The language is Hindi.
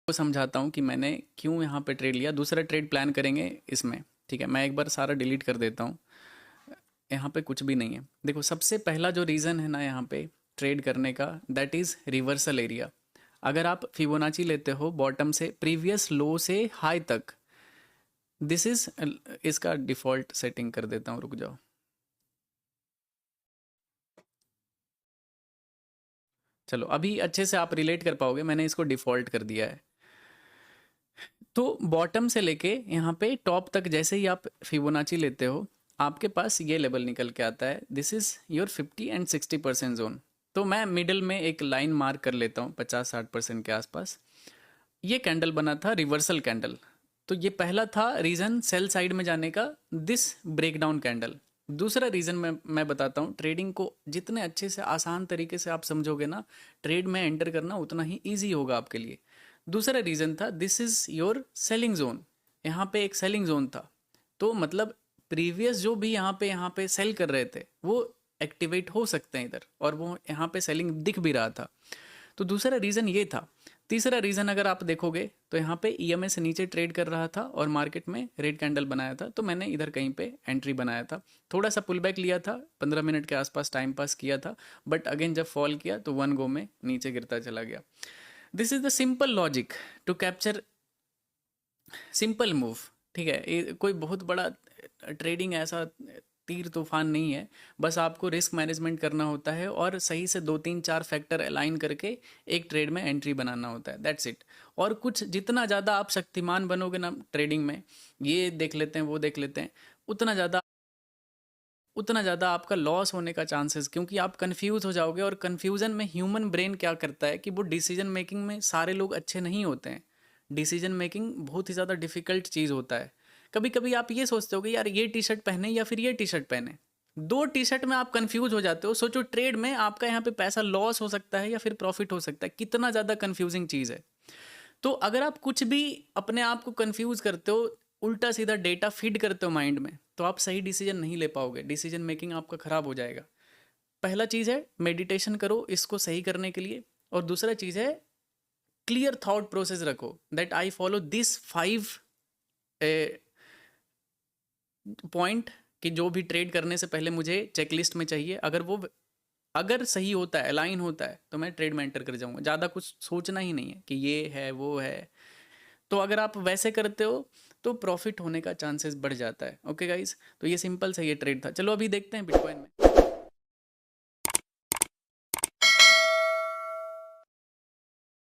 को समझाता हूँ कि मैंने क्यों यहाँ पे ट्रेड लिया। दूसरा ट्रेड प्लान करेंगे इसमें, ठीक है। मैं एक बार सारा डिलीट कर देता हूँ, यहाँ पे कुछ भी नहीं है। देखो, सबसे पहला जो रीज़न है ना यहाँ पे ट्रेड करने का, दैट इज़ रिवर्सल एरिया। अगर आप फिबोनाची लेते हो बॉटम से प्रीवियस लो से हाई तक, दिस इज, इसका डिफ़ॉल्ट सेटिंग कर देता हूँ, रुक जाओ। चलो, अभी अच्छे से आप रिलेट कर पाओगे, मैंने इसको डिफ़ॉल्ट कर दिया है। तो बॉटम से लेके यहाँ पे टॉप तक जैसे ही आप फिबोनाची लेते हो, आपके पास ये लेवल निकल के आता है, this is your 50 and 60% zone. तो मैं मिडल में एक लाइन मार्क कर लेता हूँ 50-60% के आसपास। ये कैंडल बना था रिवर्सल कैंडल, तो ये पहला था रीज़न सेल साइड में जाने का, दिस ब्रेकडाउन कैंडल। दूसरा रीज़न मैं बताता हूँ, ट्रेडिंग को जितने अच्छे से आसान तरीके से आप समझोगे ना, ट्रेड में एंटर करना उतना ही ईजी होगा आपके लिए। दूसरा रीज़न था, this is your selling zone. यहाँ पे एक सेलिंग जोन था, तो मतलब प्रीवियस जो भी यहाँ पे सेल कर रहे थे वो एक्टिवेट हो सकते हैं इधर, और वो यहाँ पे सेलिंग दिख भी रहा था। तो दूसरा रीज़न ये था। तीसरा रीज़न अगर आप देखोगे तो यहाँ पे ईएमए से नीचे ट्रेड कर रहा था और मार्केट में रेड कैंडल बनाया था, तो मैंने इधर कहीं पे एंट्री बनाया था। थोड़ा सा पुल बैक लिया था, 15 मिनट के आसपास टाइम पास किया था, बट अगेन जब फॉल किया तो वन गो में नीचे गिरता चला गया। This is the simple logic to capture simple move, ठीक है। ये कोई बहुत बड़ा ट्रेडिंग ऐसा तीर तूफान नहीं है, बस आपको रिस्क मैनेजमेंट करना होता है और सही से 2-3-4 फैक्टर अलाइन करके एक ट्रेड में एंट्री बनाना होता है, दैट्स इट। और कुछ जितना ज़्यादा आप शक्तिमान बनोगे ना ट्रेडिंग में, ये देख लेते हैं वो देख लेते हैं, उतना ज़्यादा आपका लॉस होने का चांसेस, क्योंकि आप कंफ्यूज हो जाओगे। और कंफ्यूजन में ह्यूमन ब्रेन क्या करता है कि वो डिसीजन मेकिंग में सारे लोग अच्छे नहीं होते हैं। डिसीजन मेकिंग बहुत ही ज़्यादा डिफिकल्ट चीज़ होता है। कभी कभी आप ये सोचते हो कि यार ये टी शर्ट पहने या फिर ये टी शर्ट पहने, दो टी शर्ट में आप कंफ्यूज हो जाते हो। सोचो ट्रेड में आपका यहाँ पे पैसा लॉस हो सकता है या फिर प्रॉफिट हो सकता है, कितना ज़्यादा कंफ्यूजिंग चीज़ है। तो अगर आप कुछ भी अपने आप को कंफ्यूज करते हो, उल्टा सीधा डेटा फीड करते हो माइंड में, तो आप सही डिसीजन नहीं ले पाओगे, डिसीजन मेकिंग आपका खराब हो जाएगा। पहला चीज़ है मेडिटेशन करो इसको सही करने के लिए, और दूसरा चीज़ है क्लियर थॉट प्रोसेस रखो, that I follow this 5 point, कि जो भी ट्रेड करने से पहले मुझे चेकलिस्ट में चाहिए। अगर सही होता है, अलाइन होता है, तो मैं ट्रेड में एंटर कर जाऊंगा। ज़्यादा कुछ सोचना ही नहीं है कि ये है वो है। तो अगर आप वैसे करते हो तो प्रॉफिट होने का चांसेस बढ़ जाता है। ओके गाइस, तो ये सिंपल सा ये ट्रेड था। चलो अभी देखते हैं बिटकॉइन में।